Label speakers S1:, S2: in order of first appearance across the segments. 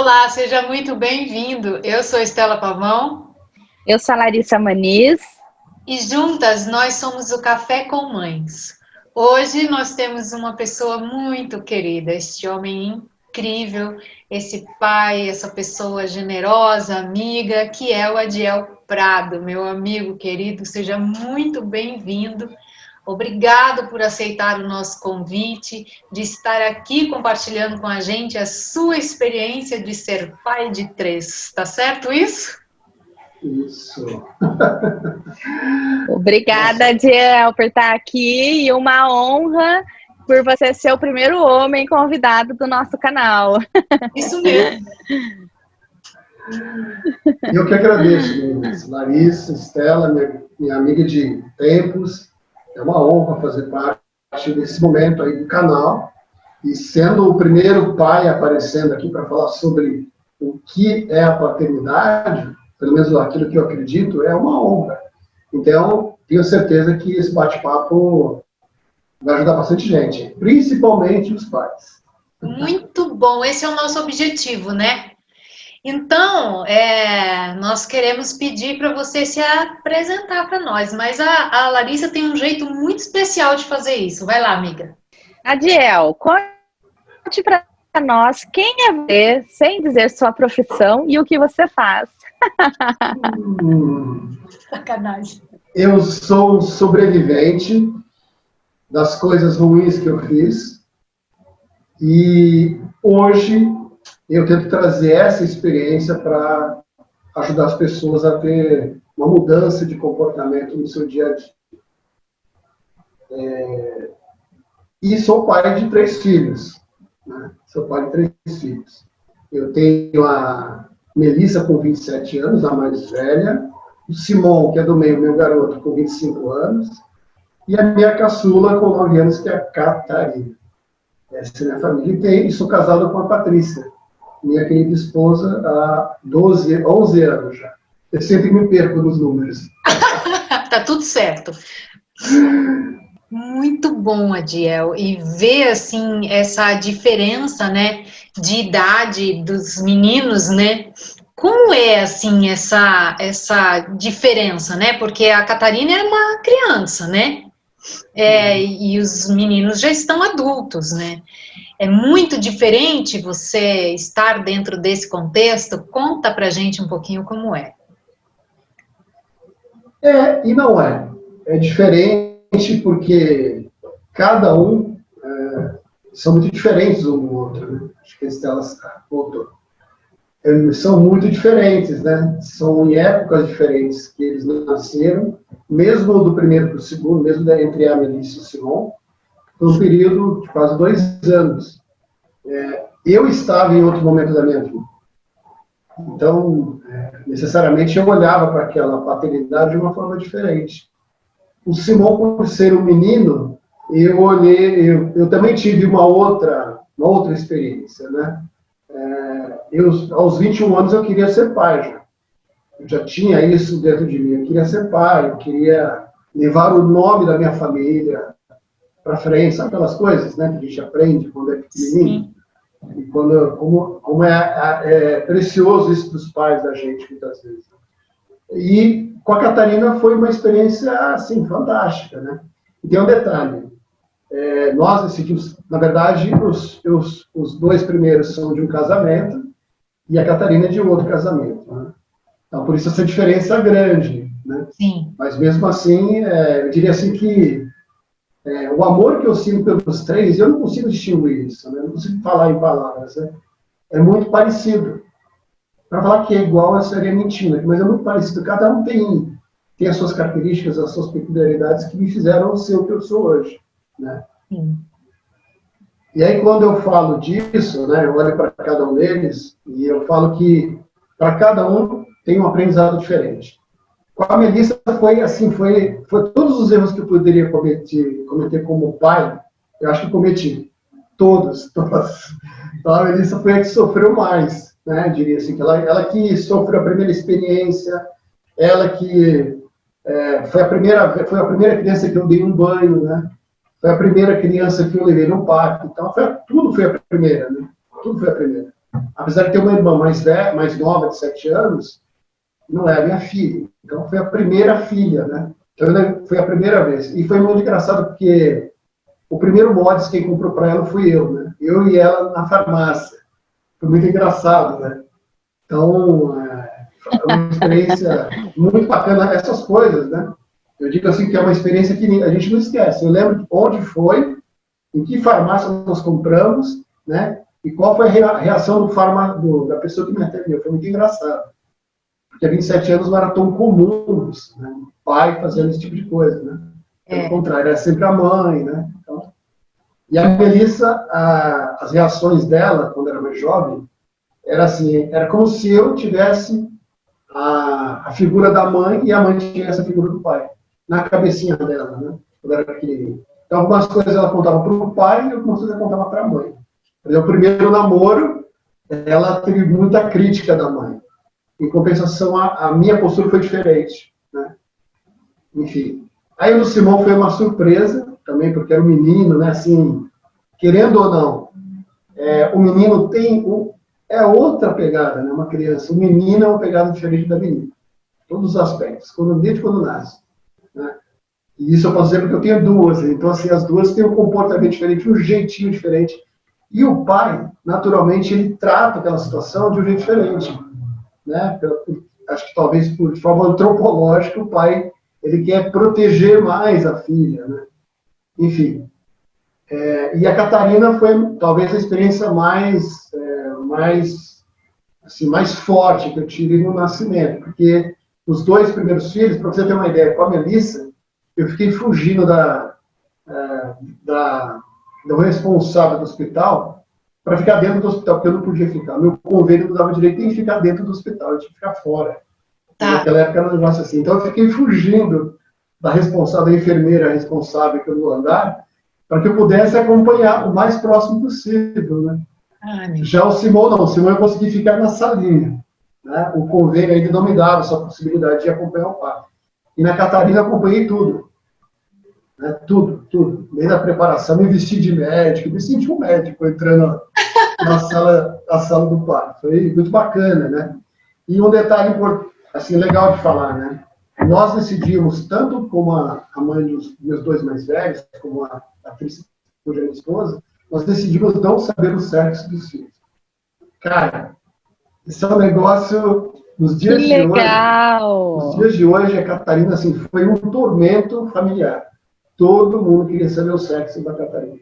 S1: Olá, seja muito bem-vindo. Eu sou Estela Pavão.
S2: Eu sou a Larissa Maniz.
S1: E juntas nós somos o Café com Mães. Hoje nós temos uma pessoa muito querida, este homem incrível, esse pai, essa pessoa generosa, amiga, que é o Adiel Prado, meu amigo querido. Seja muito bem-vindo. Obrigado por aceitar o nosso convite, de estar aqui compartilhando com a gente a sua experiência de ser pai de 3. Tá certo isso?
S3: Isso.
S2: Obrigada, Adiel, por estar aqui e uma honra por você ser o primeiro homem convidado do nosso canal.
S1: Isso mesmo.
S3: Eu que agradeço, meninas. Larissa, Estela, minha amiga de tempos. É uma honra fazer parte desse momento aí do canal. E sendo o primeiro pai aparecendo aqui para falar sobre o que é a paternidade, pelo menos aquilo que eu acredito, é uma honra. Então, tenho certeza que esse bate-papo vai ajudar bastante gente, principalmente os pais.
S1: Muito bom, esse é o nosso objetivo, né? Então, nós queremos pedir para você se apresentar para nós, mas a Larissa tem um jeito muito especial de fazer isso. Vai lá, amiga.
S2: Adiel, conte para nós quem é você, sem dizer sua profissão e o que você faz.
S1: Sacanagem.
S3: Eu sou sobrevivente das coisas ruins que eu fiz e hoje eu tento trazer essa experiência para ajudar as pessoas a ter uma mudança de comportamento no seu dia a dia. E sou pai de 3 filhos. Né? Sou pai de 3 filhos. Eu tenho a Melissa com 27 anos, a mais velha, o Simon, que é do meio, meu garoto, com 25 anos, e a minha caçula com 9 anos, que é a Catarina. Essa é a minha família. E sou casado com a Patrícia, minha querida esposa, há 11 anos já. Eu sempre me perco nos números.
S1: Tá tudo certo. Muito bom, Adiel. E ver, assim, essa diferença, né, de idade dos meninos, né? Como é, assim, essa diferença, né? Porque a Catarina é uma criança, né? E os meninos já estão adultos, né? É muito diferente você estar dentro desse contexto? Conta pra gente um pouquinho como é.
S3: E não é. É diferente porque cada um são muito diferentes um do outro. Né? Acho que a Estela voltou. São muito diferentes, né? São em épocas diferentes que eles nasceram, mesmo do primeiro para o segundo, mesmo entre a Melissa e o Simon, foi um período de quase 2 anos. Eu estava em outro momento da minha vida. Então, necessariamente, eu olhava para aquela paternidade de uma forma diferente. O Simon, por ser um menino, eu também tive uma outra experiência, né? Aos 21 anos, eu queria ser pai já. Eu já tinha isso dentro de mim. Eu queria ser pai, eu queria levar o nome da minha família para frente. Sabe aquelas coisas, né, que a gente aprende quando é pequenininho? E como é precioso isso para os pais da gente, muitas vezes. E com a Catarina foi uma experiência, assim, fantástica, né? E tem um detalhe. Nós decidimos, na verdade, os 2 primeiros são de um casamento e a Catarina é de outro casamento. Né? Então, por isso essa diferença grande. Né?
S1: Sim.
S3: Mas, mesmo assim, eu diria assim que o amor que eu sinto pelos 3, eu não consigo distinguir isso, né? Não consigo falar em palavras. Né? É muito parecido. Para falar que é igual, eu estaria mentindo, mas é muito parecido. Cada um tem as suas características, as suas peculiaridades que me fizeram ser o que eu sou hoje. Né?
S1: Sim.
S3: E aí, quando eu falo disso, né, eu olho para cada um deles e eu falo que para cada um tem um aprendizado diferente. Com a Melissa foi todos os erros que eu poderia cometer como pai, eu acho que cometi. Todos. Então, a Melissa foi a que sofreu mais, né, diria assim, que ela que sofreu a primeira experiência, ela que foi a primeira criança que eu dei um banho, né? Foi a primeira criança que eu levei no parque. Então, tudo foi a primeira, né? Tudo foi a primeira. apesar de ter uma irmã mais nova, de 7 anos, não era minha filha. Então, foi a primeira filha, né? Então, foi a primeira vez. E foi muito engraçado, porque o primeiro mods quem comprou para ela fui eu, né? Eu e ela na farmácia. Foi muito engraçado, né? Então, é uma experiência muito bacana, essas coisas, né? Eu digo assim que é uma experiência que a gente não esquece. Eu lembro onde foi, em que farmácia nós compramos, né? E qual foi a reação da pessoa que me atendeu. Foi muito engraçado. Porque há 27 anos não era tão comum isso, né? O pai fazendo esse tipo de coisa, né? Pelo contrário, era sempre a mãe, né? Então, e a Melissa, as reações dela, quando era mais jovem, era assim, era como se eu tivesse a figura da mãe e a mãe tivesse a figura do pai, na cabecinha dela, né? Quando era pequenininha. Então, algumas coisas ela contava para o pai e algumas coisas ela contava para a mãe. O primeiro namoro, ela teve muita crítica da mãe. Em compensação, a minha postura foi diferente, né? Enfim. Aí o do Simão foi uma surpresa, também porque era um menino, né? Assim, querendo ou não, o menino é outra pegada, né? Uma criança. O menino é uma pegada diferente da menina. Todos os aspectos, desde quando nasce, né? E isso eu posso dizer porque eu tenho duas. Então, assim, as duas têm um comportamento diferente, um jeitinho diferente. E o pai, naturalmente, ele trata aquela situação de um jeito diferente, né? Acho que talvez por forma antropológica o pai ele quer proteger mais a filha, né? Enfim, e a Catarina foi talvez a experiência mais forte que eu tive no nascimento, porque os 2 primeiros filhos, para você ter uma ideia, com a Melissa, eu fiquei fugindo do responsável do hospital para ficar dentro do hospital, porque eu não podia ficar. Meu convênio não dava direito em ficar dentro do hospital, eu tinha que ficar fora. Tá. Naquela época era um negócio assim. Então eu fiquei fugindo da enfermeira responsável pelo andar, para que eu pudesse acompanhar o mais próximo possível, né? Já o Simão não, o Simão eu consegui ficar na salinha, né? O convênio ainda não me dava essa possibilidade de acompanhar o pai. E na Catarina eu acompanhei tudo. Né? Tudo. Desde a preparação, me vesti de médico, me senti um médico entrando na sala do parto. Foi muito bacana, né? E um detalhe assim, legal de falar, né? Nós decidimos, tanto como a mãe dos meus 2 mais velhos, como a atriz, cuja minha esposa, nós decidimos não saber o sexo dos filhos. Cara, isso é um negócio, nos dias de
S2: legal.
S3: Hoje, nos dias de hoje, a Catarina, assim, foi um tormento familiar. Todo mundo queria saber o sexo da Catarina.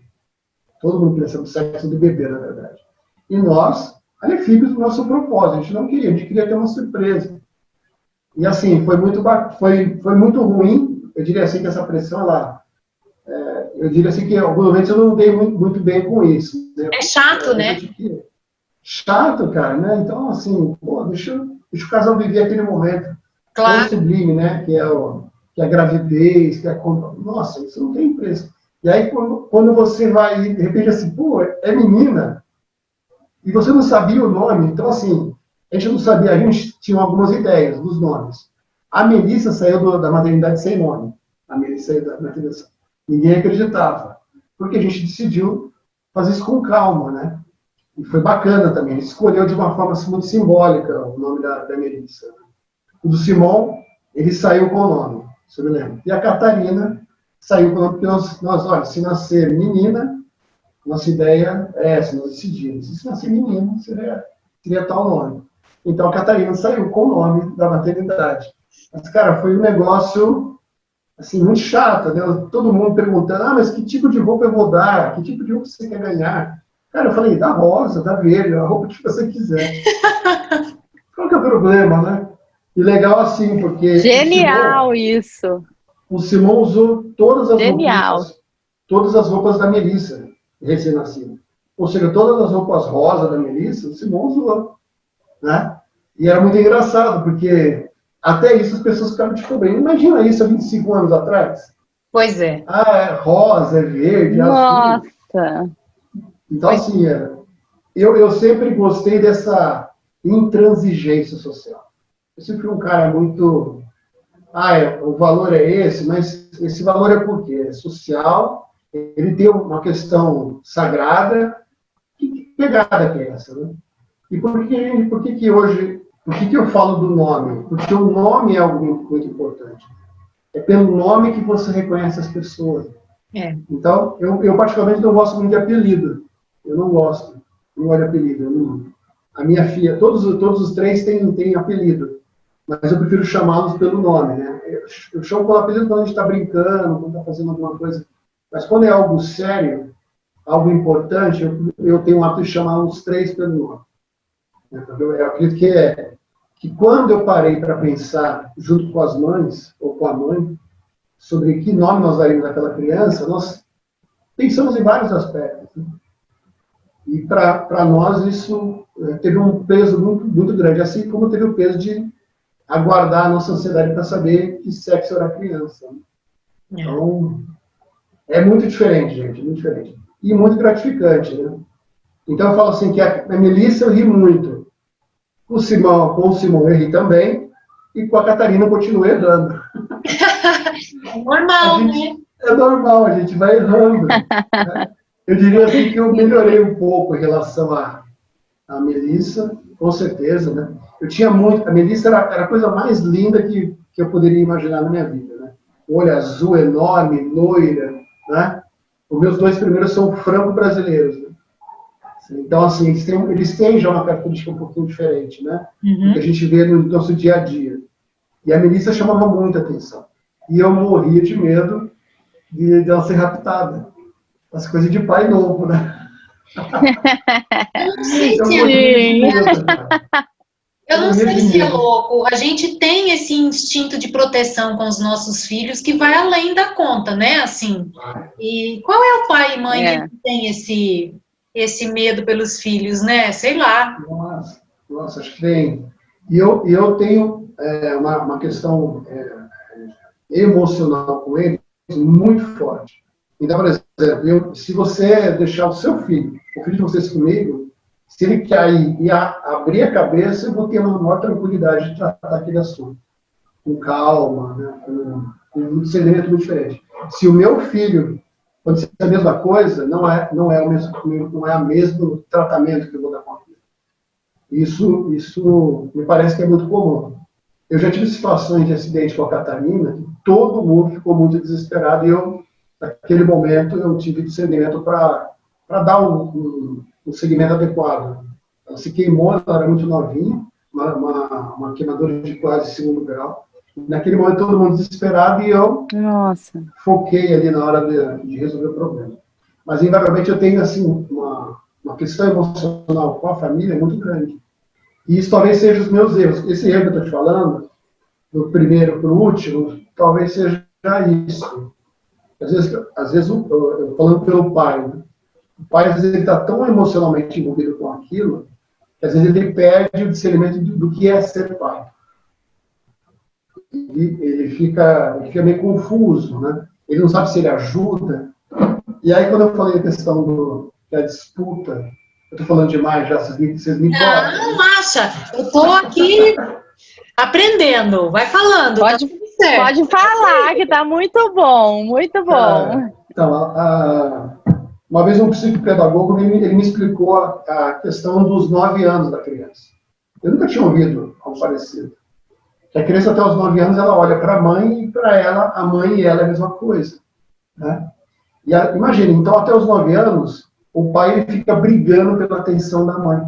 S3: Todo mundo queria saber o sexo do bebê, na verdade. E nós, alefibos do nosso propósito, a gente não queria, a gente queria ter uma surpresa. E assim, foi muito ruim, eu diria assim que essa pressão, eu diria assim que em alguns momentos eu não dei muito bem com isso. Né?
S1: É chato, né?
S3: Chato, cara, né? Então, assim, pô, deixa o casal viver aquele momento tão sublime, né? Que é a gravidez, nossa, isso não tem preço. E aí, quando você vai, de repente, assim, pô, é menina, e você não sabia o nome, então, assim, a gente não sabia, a gente tinha algumas ideias dos nomes. A Melissa saiu da maternidade sem nome. A Melissa saiu da maternidade. Ninguém acreditava. Porque a gente decidiu fazer isso com calma, né? E foi bacana também. A gente escolheu de uma forma assim, muito simbólica o nome da Melissa. O do Simão, ele saiu com o nome, se eu me lembro. E a Catarina saiu com o nome, porque olha, se nascer menina, nossa ideia é essa, nós decidimos. Se nascer menino, seria tal nome. Então, a Catarina saiu com o nome da maternidade. Mas, cara, foi um negócio, assim, muito chato, né? Todo mundo perguntando, mas que tipo de roupa eu vou dar? Que tipo de roupa você quer ganhar? Cara, eu falei, dá rosa, dá verde, a roupa que você quiser. Qual que é o problema, né? E legal assim, porque...
S2: Genial isso!
S3: O Simão usou todas as roupas da Melissa, recém-nascida. Ou seja, todas as roupas rosa da Melissa, o Simão usou. Né? E era muito engraçado, porque até isso as pessoas ficaram te cobrando. Imagina isso há 25 anos atrás.
S1: Pois é.
S3: É rosa, é verde, é azul.
S2: Nossa!
S3: Então, assim, eu sempre gostei dessa intransigência social. Eu sempre fui um cara muito... o valor é esse, mas esse valor é por quê? É social, ele tem uma questão sagrada. Que pegada que é essa, né? E por que que hoje, por que que eu falo do nome? Porque o nome é algo muito importante. É pelo nome que você reconhece as pessoas.
S1: É.
S3: Então, eu particularmente não gosto muito de apelido. Eu não gosto. Não gosto de apelido. A minha filha, todos os três têm apelido. Mas eu prefiro chamá-los pelo nome, né? Eu chamo pelo apelido quando a gente está brincando, quando está fazendo alguma coisa. Mas quando é algo sério, algo importante, eu tenho o hábito de chamar os três pelo nome. Entendeu? Eu acredito que quando eu parei para pensar, junto com as mães, ou com a mãe, sobre que nome nós daríamos àquela criança, nós pensamos em vários aspectos. Né? E para nós isso teve um peso muito, muito grande, assim como teve o peso de aguardar a nossa ansiedade para saber que sexo era a criança. Né? Então, é muito diferente, gente, muito diferente. E muito gratificante, né? Então, eu falo assim, que a Melissa eu ri muito. Com o Simão eu ri também. E com a Catarina eu continuo errando.
S1: Normal, né?
S3: É normal, a gente vai errando. Né? Eu diria assim que eu melhorei um pouco em relação à Melissa, com certeza, né? Eu tinha muito... A Melissa era a coisa mais linda que eu poderia imaginar na minha vida, né? Olho azul, enorme, loira, né? Os meus dois primeiros são franco-brasileiros, né? Então, assim, eles têm já uma característica um pouquinho diferente, né? Do que a gente vê no nosso dia a dia. E a Melissa chamava muita atenção. E eu morria de medo de ela ser raptada. As coisas de pai novo, né? Eu morria de medo, cara.
S1: Eu não sei se é louco. A gente tem esse instinto de proteção com os nossos filhos que vai além da conta, né? Assim. E qual é o pai e mãe que tem esse medo pelos filhos, né? Sei lá.
S3: Nossa, acho que tem. E eu tenho uma questão emocional com eles muito forte. Então, por exemplo, se você deixar o seu filho, o filho de vocês comigo, se ele cair e abrir a cabeça, eu vou ter uma maior tranquilidade de tratar aquele assunto. Com calma, né? Com um discernimento muito diferente. Se o meu filho acontecer a mesma coisa, não é o mesmo tratamento que eu vou dar com ele. Isso me parece que é muito comum. Eu já tive situações de acidente com a Catarina, que todo mundo ficou muito desesperado, e naquele momento, eu tive discernimento para dar um segmento adequado. Ela se queimou, ela era muito novinha, uma queimadura de quase 2º grau. Naquele momento, todo mundo desesperado, e eu foquei ali na hora de resolver o problema. Mas, invariavelmente, eu tenho assim, uma questão emocional com a família muito grande. E isso talvez seja os meus erros. Esse erro que eu estou te falando, do primeiro para o último, talvez seja isso. Às vezes eu falando pelo pai, né? O pai, às vezes, ele está tão emocionalmente envolvido com aquilo, que às vezes ele perde o discernimento do que é ser pai. Ele fica meio confuso, né? Ele não sabe se ele ajuda. E aí, quando eu falei a questão da disputa, eu estou falando demais já, vocês me cortam.
S1: Não, acha. Eu estou aqui aprendendo. Vai falando.
S2: Pode falar, que está muito bom, muito bom.
S3: Então, uma vez um psicopedagogo ele me explicou a questão dos 9 anos da criança. Eu nunca tinha ouvido algo parecido. Que a criança até os 9 anos ela olha para a mãe, e para ela, a mãe e ela é a mesma coisa. Né? Imagina, então até os 9 anos, o pai ele fica brigando pela atenção da mãe.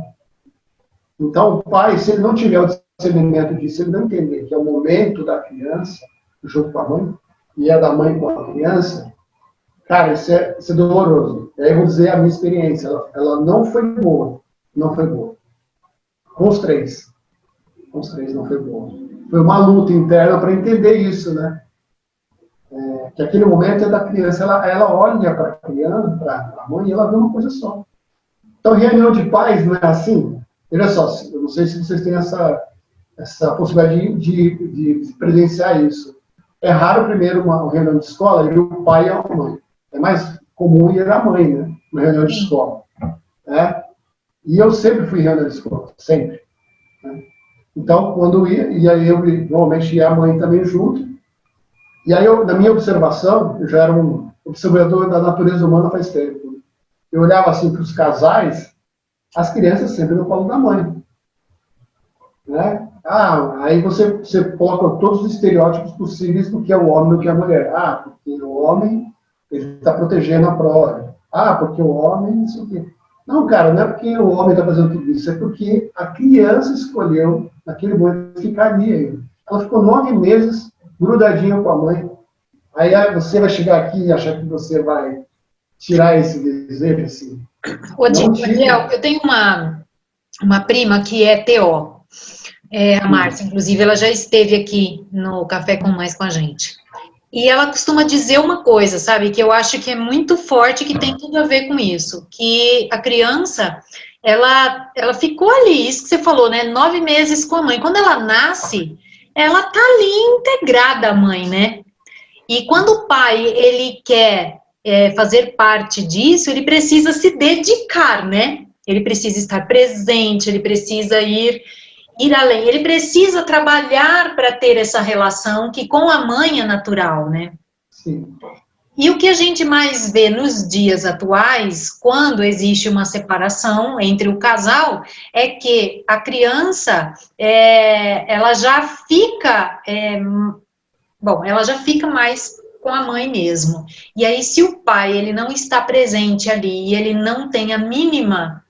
S3: Então o pai, se ele não tiver o discernimento disso, ele não entender que é o momento da criança, junto com a mãe, e é da mãe com a criança, cara, isso é doloroso. E aí eu vou dizer a minha experiência, ela não foi boa. Não foi boa. Com os três não foi boa. Foi uma luta interna para entender isso, né? Que aquele momento é da criança, ela olha para a criança, para a mãe, e ela vê uma coisa só. Então, reunião de pais não é assim? Olha só, eu não sei se vocês têm essa possibilidade de presenciar isso. É raro, primeiro, uma reunião de escola e o pai e a mãe. É mais comum ir a mãe, né? Uma reunião de escola. Né? E eu sempre fui em reunião de escola, sempre. Né? Então, quando ia, e aí eu normalmente ia a mãe também junto. E aí, na minha observação, eu já era um observador da natureza humana faz tempo. Eu olhava assim para os casais, as crianças sempre no colo da mãe. Né? Aí você coloca todos os estereótipos possíveis do que é o homem e do que é a mulher. Porque o homem está protegendo a prole. Porque o homem, não sei o quê. Não, cara, não é porque o homem está fazendo tudo isso, é porque a criança escolheu, naquele momento, ficar ali. Ela ficou 9 meses grudadinha com a mãe. Aí você vai chegar aqui e achar que você vai tirar esse desejo, assim.
S1: Odiel, eu tenho uma prima que é TO, a Márcia, inclusive, ela já esteve aqui no Café com Mães com a gente. E ela costuma dizer uma coisa, sabe, que eu acho que é muito forte, que tem tudo a ver com isso, que a criança, ela ficou ali, isso que você falou, né, 9 meses com a mãe. Quando ela nasce, ela tá ali integrada à mãe, né? E quando o pai, ele quer fazer parte disso, ele precisa se dedicar, né? Ele precisa estar presente, ele precisa ir além, ele precisa trabalhar para ter essa relação que com a mãe é natural, né?
S3: Sim.
S1: E o que a gente mais vê nos dias atuais, quando existe uma separação entre o casal, é que a criança, ela já fica, ela já fica mais com a mãe mesmo. E aí, se o pai, ele não está presente ali, e ele não tem a mínima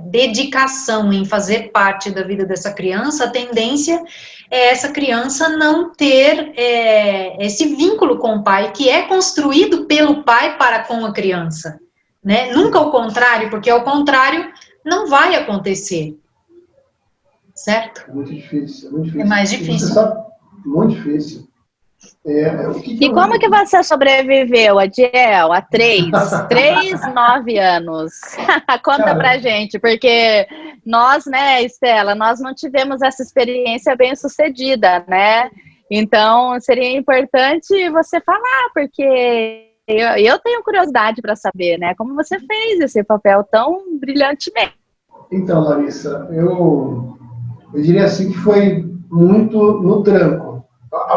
S1: dedicação em fazer parte da vida dessa criança, a tendência é essa criança não ter esse vínculo com o pai, que é construído pelo pai para com a criança, né? Nunca o contrário, porque ao contrário não vai acontecer, certo?
S3: É muito difícil, é muito difícil.
S1: É mais difícil.
S3: Você sabe, muito difícil.
S2: E como que você sobreviveu, Adiel, a 9 anos? Conta pra gente, porque nós, né, Estela, nós não tivemos essa experiência bem sucedida, né? Então, seria importante você falar, porque eu tenho curiosidade para saber, né? Como você fez esse papel tão brilhantemente.
S3: Então, Larissa, eu diria assim que foi muito no tranco.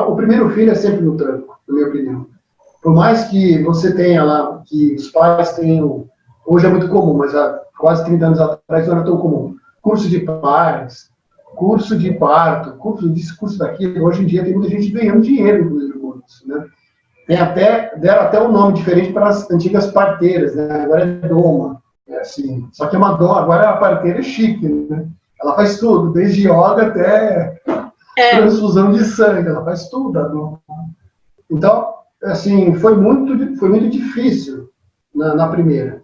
S3: O primeiro filho é sempre no tranco, na minha opinião. Por mais que você tenha lá, que os pais tenham, hoje é muito comum, mas há quase 30 anos atrás não era tão comum, curso de pais, curso de parto, curso disso, curso daquilo. Hoje em dia tem muita gente ganhando dinheiro, inclusive, com isso, né? Deram até um nome diferente para as antigas parteiras, né? Agora é doma, assim. Só que é uma doma, agora a parteira é chique, né? Ela faz tudo, desde yoga até transfusão de sangue, ela faz tudo. Então, assim, foi muito difícil na primeira.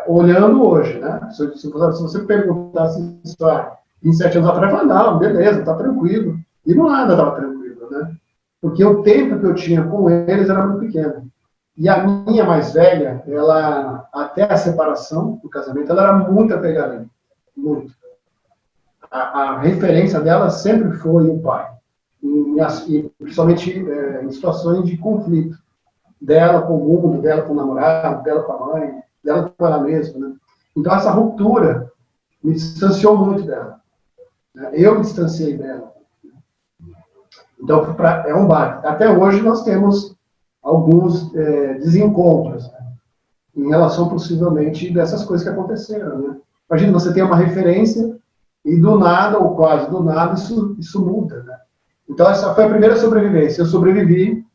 S3: Olhando hoje, né? Se você perguntasse isso há 27 anos atrás, eu falei, não, beleza, tá tranquilo. E não nada estava tranquilo, né? Porque o tempo que eu tinha com eles era muito pequeno. E a minha mais velha, ela, até a separação do casamento, ela era muito apegada, muito. A referência dela sempre foi o pai, e principalmente em situações de conflito, dela com o mundo, dela com o namorado, dela com a mãe, dela com ela mesma, né? Então essa ruptura me distanciou muito dela, né? Eu me distanciei dela. Então é um baque. Até hoje nós temos alguns desencontros, né? Em relação possivelmente dessas coisas que aconteceram, né? Imagina, você tem uma referência e do nada, ou quase do nada, isso muda, né? Então, essa foi a primeira sobrevivência. Eu sobrevivi,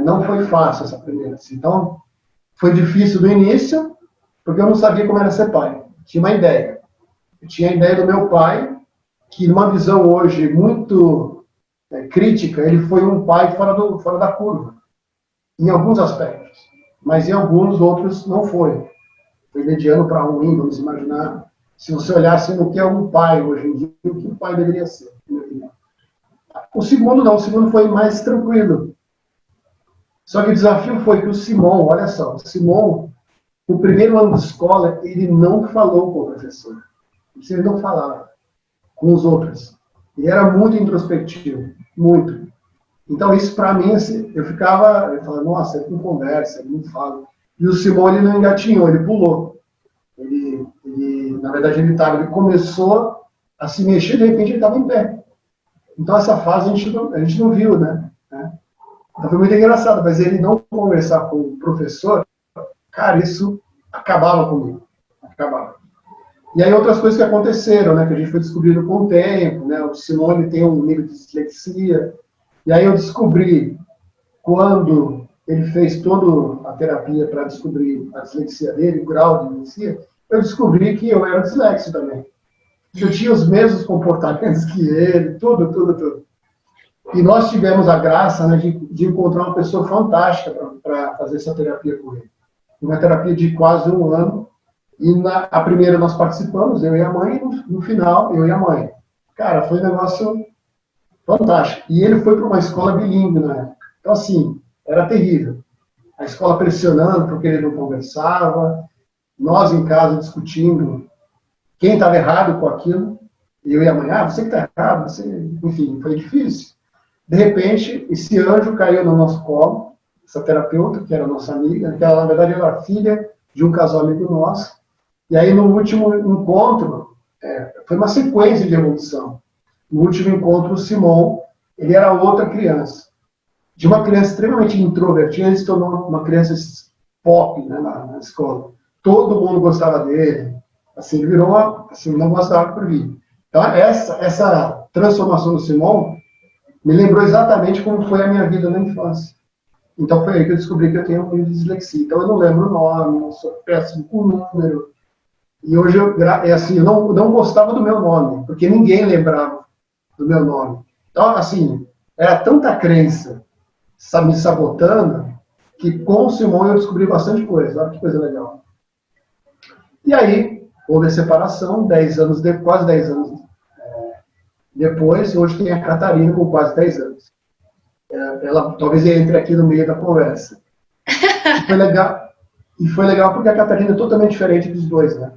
S3: não foi fácil essa primeira. Então, foi difícil do início, porque eu não sabia como era ser pai. Tinha uma ideia. Eu tinha a ideia do meu pai, que numa visão hoje muito crítica, ele foi um pai fora da curva, em alguns aspectos. Mas em alguns outros não foi. Foi mediano para ruim, vamos imaginar. Se você olhasse no que é um pai hoje em dia, o que um pai deveria ser. O segundo não, o segundo foi mais tranquilo. Só que o desafio foi que o Simon, olha só, o Simon, no primeiro ano de escola, ele não falou com o professor. Ele não falava com os outros. Ele era muito introspectivo, muito. Então isso para mim, assim, eu falava, nossa, ele não conversa, ele não fala. E o Simon, ele não engatinhou, ele pulou. Na verdade, ele começou a se mexer, de repente ele estava em pé. Então, essa fase a gente não viu, né? Então, foi muito engraçado, mas ele não conversar com o professor, cara, isso acabava comigo. Acabava. E aí outras coisas que aconteceram, né, que a gente foi descobrindo com o tempo, né, o Simone tem um nível de dislexia, e aí eu descobri, quando ele fez toda a terapia para descobrir a dislexia dele, o grau de dislexia, eu descobri que eu era disléxico também. Que eu tinha os mesmos comportamentos que ele, tudo. E nós tivemos a graça, né, de encontrar uma pessoa fantástica para fazer essa terapia com ele. Uma terapia de quase 1 ano. E a primeira nós participamos, eu e a mãe, e no final, eu e a mãe. Cara, foi um negócio fantástico. E ele foi para uma escola bilíngue na época. Então, assim, era terrível. A escola pressionando porque ele não conversava, nós em casa discutindo quem estava errado com aquilo. E eu e a mãe, você que está errado, você... Enfim, foi difícil. De repente, esse anjo caiu no nosso colo, essa terapeuta, que era nossa amiga, que ela, na verdade, era filha de um casal amigo nosso. E aí, no último encontro, foi uma sequência de evolução. No último encontro, o Simão, ele era outra criança. De uma criança extremamente introvertida, ele se tornou uma criança pop, né, na escola. Todo mundo gostava dele. Assim, ele virou, assim, não gostava por vir. Então, essa transformação do Simão me lembrou exatamente como foi a minha vida na infância. Então, foi aí que eu descobri que eu tenho um dislexia. Então, eu não lembro o nome, eu sou péssimo com número. E hoje, eu não gostava do meu nome, porque ninguém lembrava do meu nome. Então, assim, era tanta crença me sabotando, que com o Simão eu descobri bastante coisa. Olha que coisa legal. E aí, houve a separação, quase 10 anos depois, hoje tem a Catarina com quase 10 anos. Ela talvez entre aqui no meio da conversa. E foi legal porque a Catarina é totalmente diferente dos dois, né?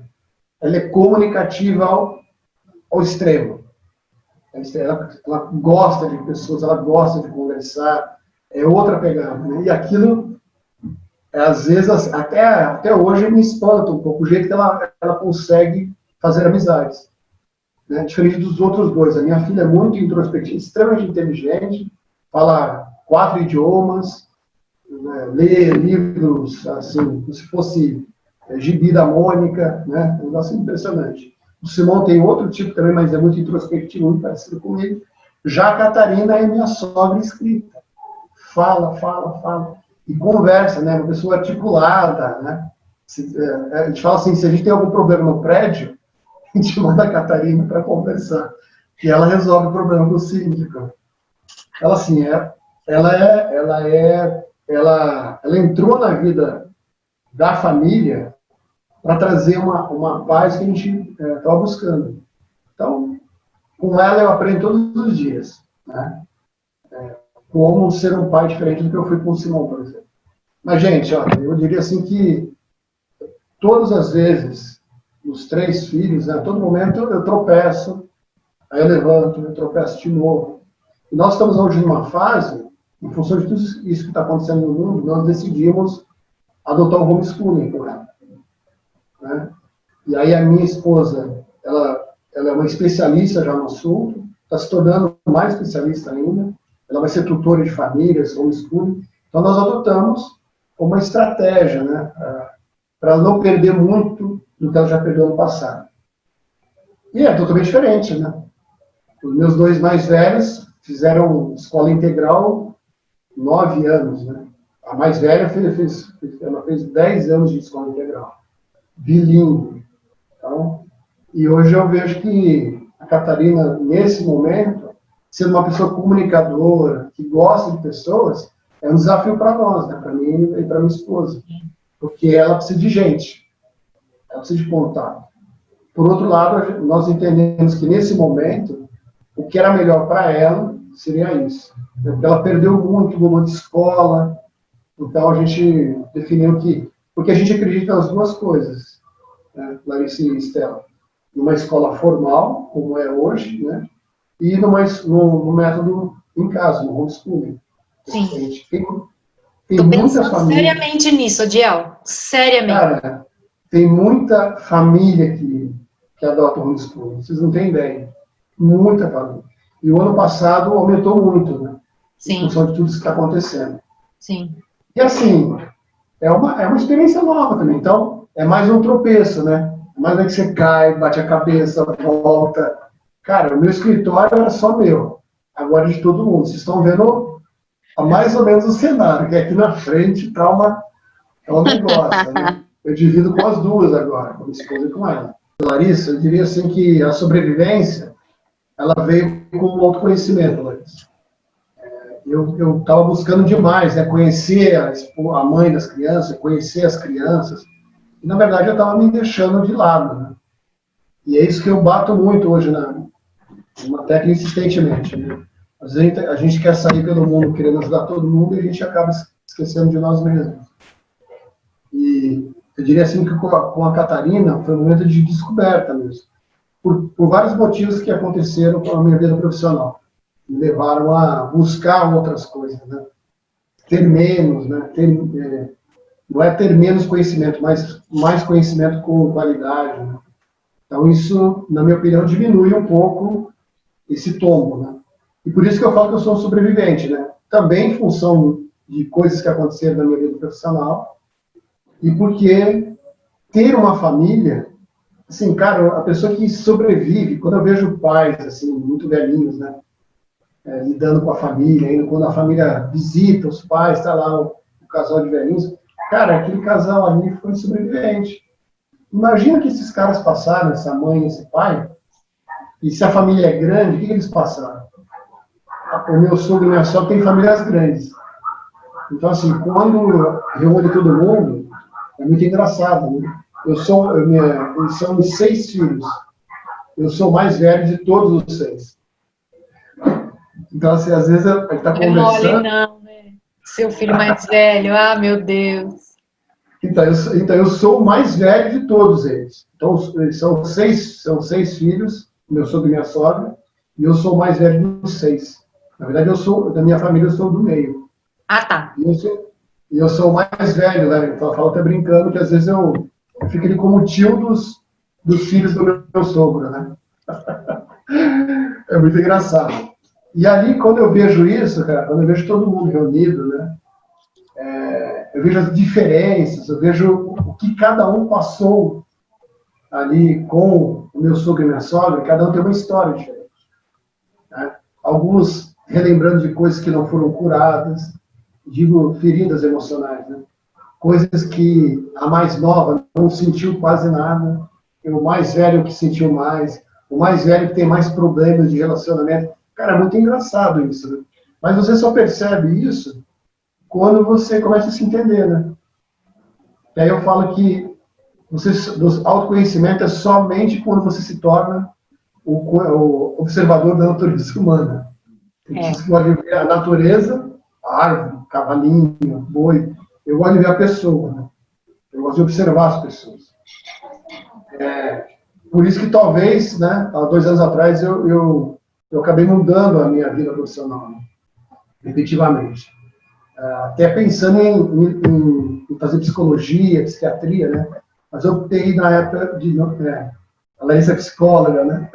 S3: Ela é comunicativa ao extremo. Ela gosta de pessoas, ela gosta de conversar, é outra pegada, né? E aquilo, às vezes, até hoje, me espanta um pouco o jeito que ela consegue fazer amizades. Né? Diferente dos outros dois. A minha filha é muito introspectiva, extremamente inteligente, fala 4 idiomas, né? Lê livros, assim, como se fosse Gibi da Mônica, né? Um negócio impressionante. O Simão tem outro tipo também, mas é muito introspectivo, muito parecido comigo. Já a Catarina é minha sogra escrita. Fala. E conversa, né? Uma pessoa articulada, né? A gente fala assim, se a gente tem algum problema no prédio, a gente manda a Catarina para conversar. E ela resolve o problema do síndico. Ela, assim, ela entrou na vida da família para trazer uma paz que a gente estava buscando. Então, com ela eu aprendo todos os dias, né? Como ser um pai diferente do que eu fui com o Simão, por exemplo. Mas, gente, ó, eu diria assim que todas as vezes, os 3 filhos, né, a todo momento eu tropeço, aí eu levanto, eu tropeço de novo. E nós estamos hoje numa fase, em função de tudo isso que está acontecendo no mundo, nós decidimos adotar um homeschooling com ela. Né? E aí a minha esposa, ela é uma especialista já no assunto, está se tornando mais especialista ainda, ela vai ser tutora de famílias, homeschooling. Então nós adotamos uma estratégia, né, para ela não perder muito do que ela já perdeu no passado. E é totalmente diferente, né? Os meus 2 mais velhos fizeram escola integral 9 anos, né? A mais velha ela fez 10 anos de escola integral, bilíngue. Então, e hoje eu vejo que a Catarina, nesse momento, sendo uma pessoa comunicadora, que gosta de pessoas, é um desafio para nós, né? Para mim e para minha esposa. Porque ela precisa de gente, ela precisa de contato. Por outro lado, nós entendemos que nesse momento, o que era melhor para ela seria isso. Porque ela perdeu muito, mudou de escola, então a gente definiu que... Porque a gente acredita nas 2 coisas, né, Larissa e Estela. Numa escola formal, como é hoje, né, e no método em casa, no homeschooling.
S1: Sim.
S3: A gente tem
S1: Tô
S3: muitas
S1: pensando
S3: famílias...
S1: seriamente nisso, Odiel. Seriamente.
S3: Cara, tem muita família que adota o homeschooling. Vocês não têm ideia. Muita família. E o ano passado aumentou muito, né?
S1: Sim.
S3: Em função de tudo isso que está acontecendo.
S1: Sim.
S3: E assim, é uma experiência nova também. Então, é mais um tropeço, né? mas é que você cai, bate a cabeça, volta. Cara, o meu escritório era só meu, agora de todo mundo. Vocês estão vendo mais ou menos o cenário, que aqui na frente tá um negócio, né? Eu divido com as duas agora, com a minha esposa e com ela. Larissa, eu diria assim que a sobrevivência, ela veio com o autoconhecimento, Larissa. Eu estava buscando demais, né? Conhecer a mãe das crianças, conhecer as crianças, e na verdade eu estava me deixando de lado, né? E é isso que eu bato muito hoje numa tecla insistentemente, né? Às vezes a gente quer sair pelo mundo querendo ajudar todo mundo e a gente acaba esquecendo de nós mesmos. E eu diria assim que com a Catarina foi um momento de descoberta mesmo, por vários motivos que aconteceram com a minha vida profissional. Me levaram a buscar outras coisas, né? Ter menos, né? Não é ter menos conhecimento, mas mais conhecimento com qualidade, né? Então isso, na minha opinião, diminui um pouco esse tombo, né? E por isso que eu falo que eu sou um sobrevivente, né? Também em função de coisas que aconteceram na minha vida profissional e porque ter uma família, assim, cara, a pessoa que sobrevive, quando eu vejo pais, assim, muito velhinhos, né? Lidando com a família, ainda quando a família visita os pais, está lá o casal de velhinhos, cara, aquele casal ali foi sobrevivente. Imagina que esses caras passaram, essa mãe, esse pai, e se a família é grande, o que eles passaram? O meu sogro e minha sogra têm famílias grandes. Então, assim, quando reúne todo mundo, é muito engraçado, né? Eles são 6 filhos. Eu sou o mais velho de todos os 6. Então, assim, às vezes a gente está conversando...
S1: Não é mole não, né? Seu filho mais velho, meu Deus.
S3: Então, eu sou o mais velho de todos eles. Então, são seis filhos, meu sogro e minha sogra, e eu sou o mais velho dos 6. Na verdade, da minha família, eu sou do meio.
S1: Ah, tá.
S3: E eu sou o mais velho, né? Então, eu falo até brincando que às vezes eu fico ali como tio dos filhos do meu sogro, né? É muito engraçado. E ali, quando eu vejo isso, cara, quando eu vejo todo mundo reunido, né? Eu vejo as diferenças, eu vejo o que cada um passou ali com o meu sogro e minha sogra, cada um tem uma história diferente. Né? Alguns relembrando de coisas que não foram curadas, digo, feridas emocionais, né? Coisas que a mais nova não sentiu quase nada, o mais velho que sentiu mais, o mais velho que tem mais problemas de relacionamento. Cara, é muito engraçado isso, né? Mas você só percebe isso quando você começa a se entender, né? E aí eu falo que o autoconhecimento é somente quando você se torna o observador da natureza humana. Você pode ver a natureza, a árvore, cavalinho, boi. Eu gosto de ver a pessoa, né? Eu gosto de observar as pessoas. Por isso que talvez, né, há 2 anos atrás, eu acabei mudando a minha vida profissional, né? Efetivamente. Até pensando em fazer psicologia, psiquiatria, né? Mas eu optei na época a Larissa é psicóloga, né?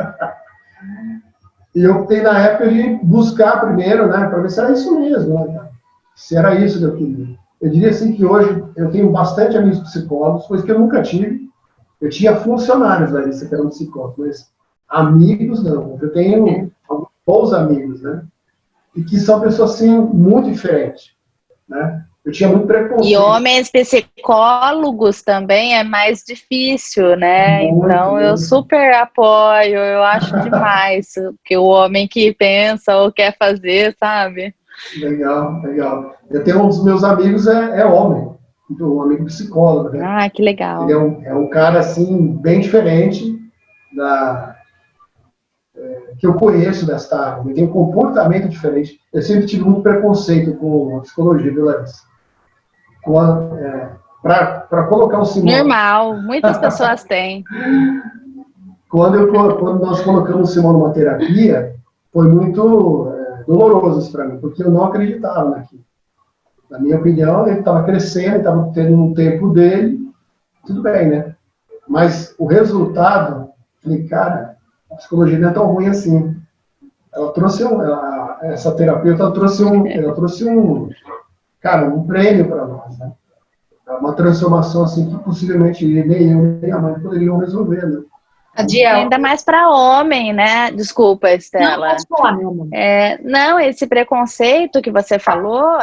S3: E eu optei na época de buscar primeiro, né? Para ver se era isso mesmo, né? Se era isso que eu queria. Eu diria assim que hoje eu tenho bastante amigos psicólogos, coisa que eu nunca tive. Eu tinha funcionários, Larissa, que eram psicólogos, mas amigos não. Eu tenho bons amigos, né? E que são pessoas, assim, muito diferentes. Né? Eu tinha muito preconceito.
S2: E homens psicólogos também é mais difícil, né?
S3: Muito,
S2: então
S3: muito.
S2: Eu super apoio, eu acho demais que o homem que pensa ou quer fazer, sabe?
S3: Legal, legal. Eu tenho um dos meus amigos é homem, um amigo psicólogo, né?
S2: Ah, que legal.
S3: Ele é um cara assim bem diferente que eu conheço desta área. Ele tem um comportamento diferente. Eu sempre tive muito preconceito com a psicologia, viu, Larissa? Para colocar um Simão...
S2: Normal, muitas pessoas têm.
S3: Quando nós colocamos o Simão numa terapia, foi muito doloroso isso para mim, porque eu não acreditava naquilo. Na minha opinião, ele estava crescendo, ele estava tendo um tempo dele, tudo bem, né? Mas o resultado, falei, cara, a psicologia não é tão ruim assim. Ela trouxe essa terapeuta, ela trouxe um prêmio para nós, né? uma transformação assim que possivelmente nem eu nem a mãe poderiam resolver, né?
S1: Adiel.
S2: Ainda mais para homem, né? Desculpa, Estela.
S1: Não, pode falar, meu amor.
S2: Não, esse preconceito que você falou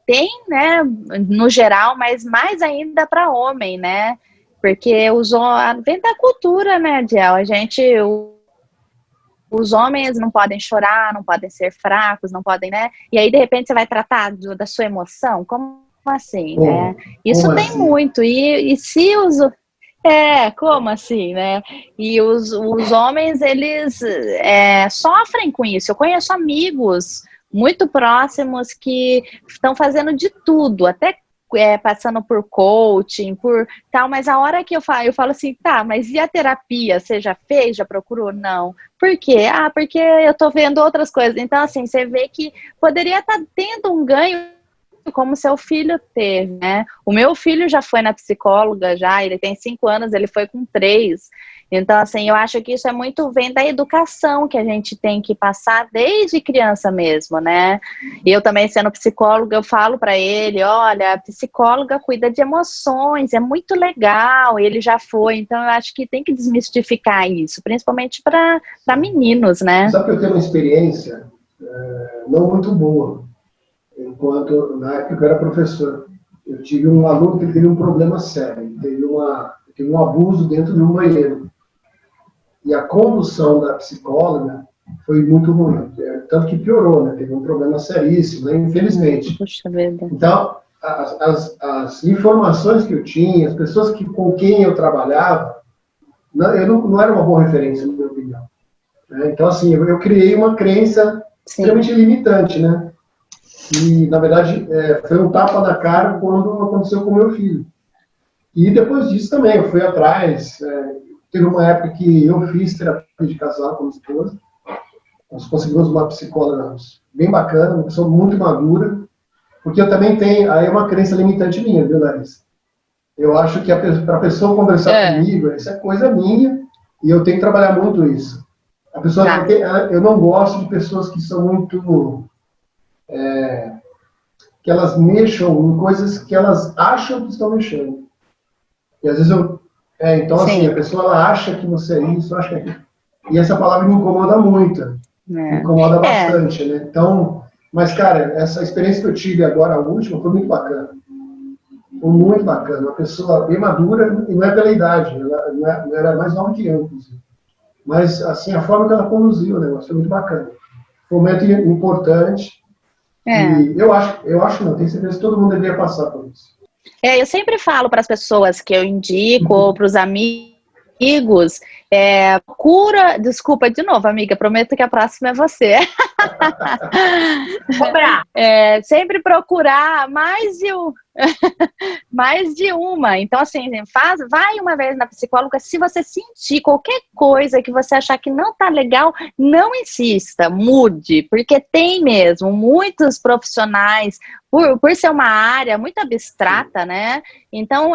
S2: tem, né, no geral, mas mais ainda para homem, né? Porque vem da cultura, né, Adiel? Os homens não podem chorar, não podem ser fracos, não podem, né? E aí, de repente, você vai tratar da sua emoção? Como assim, né? Isso
S3: como
S2: tem
S3: assim?
S2: muito. E se os... como assim, né? E os homens, eles sofrem com isso. Eu conheço amigos muito próximos que estão fazendo de tudo, até passando por coaching, por tal, mas a hora que eu falo assim, tá, mas e a terapia? Você já fez? Já procurou? Não. Por quê? Porque eu tô vendo outras coisas. Então, assim, você vê que poderia estar tendo um ganho como seu filho teve, né? O meu filho já foi na psicóloga, ele tem 5 anos, ele foi com 3. Então, assim, eu acho que isso vem da educação que a gente tem que passar desde criança mesmo, né? E eu também, sendo psicóloga, eu falo para ele, olha, a psicóloga cuida de emoções, é muito legal, ele já foi, então eu acho que tem que desmistificar isso, principalmente para meninos, né?
S3: Sabe que eu tenho uma experiência não muito boa, enquanto na época eu era professor. Eu tive um aluno que teve um problema sério, teve um abuso dentro de um banheiro. E a condução da psicóloga foi muito ruim, tanto que piorou, né? Teve um problema seríssimo, né? Infelizmente.
S2: Puxa vida.
S3: Então, as informações que eu tinha, as pessoas com quem eu trabalhava, não era uma boa referência, na minha opinião. Né? Então, assim, eu criei uma crença extremamente limitante, né? E, na verdade, foi um tapa na cara quando aconteceu com o meu filho. E depois disso também, eu fui atrás. Teve uma época que eu fiz terapia de casal com a minha esposa. Nós conseguimos uma psicóloga bem bacana, uma pessoa muito madura, porque eu também tenho, aí é uma crença limitante minha, viu, Larissa? Eu acho que para a pessoa conversar comigo, isso é coisa minha, e eu tenho que trabalhar muito isso. A pessoa eu não gosto de pessoas que são muito... que elas mexam em coisas que elas acham que estão mexendo. E às vezes então, assim, a pessoa ela acha que você é isso, acha que é aquilo. E essa palavra me incomoda muito. Me incomoda bastante, né? Então, mas, cara, essa experiência que eu tive agora, a última, foi muito bacana. Foi muito bacana. Uma pessoa bem madura, e não é pela idade, ela não era mais nova que eu, inclusive. Mas, assim, a forma que ela conduziu o negócio foi muito bacana. Foi um momento importante. E eu acho não, tenho certeza que todo mundo deveria passar por isso.
S2: Eu sempre falo para as pessoas que eu indico, ou para os amigos, desculpa de novo, amiga, prometo que a próxima é você. Sempre procurar mais de uma. Então, assim, vai uma vez na psicóloga. Se você sentir qualquer coisa que você achar que não tá legal, não insista, mude, porque tem mesmo muitos profissionais, por ser uma área muito abstrata, né? Então,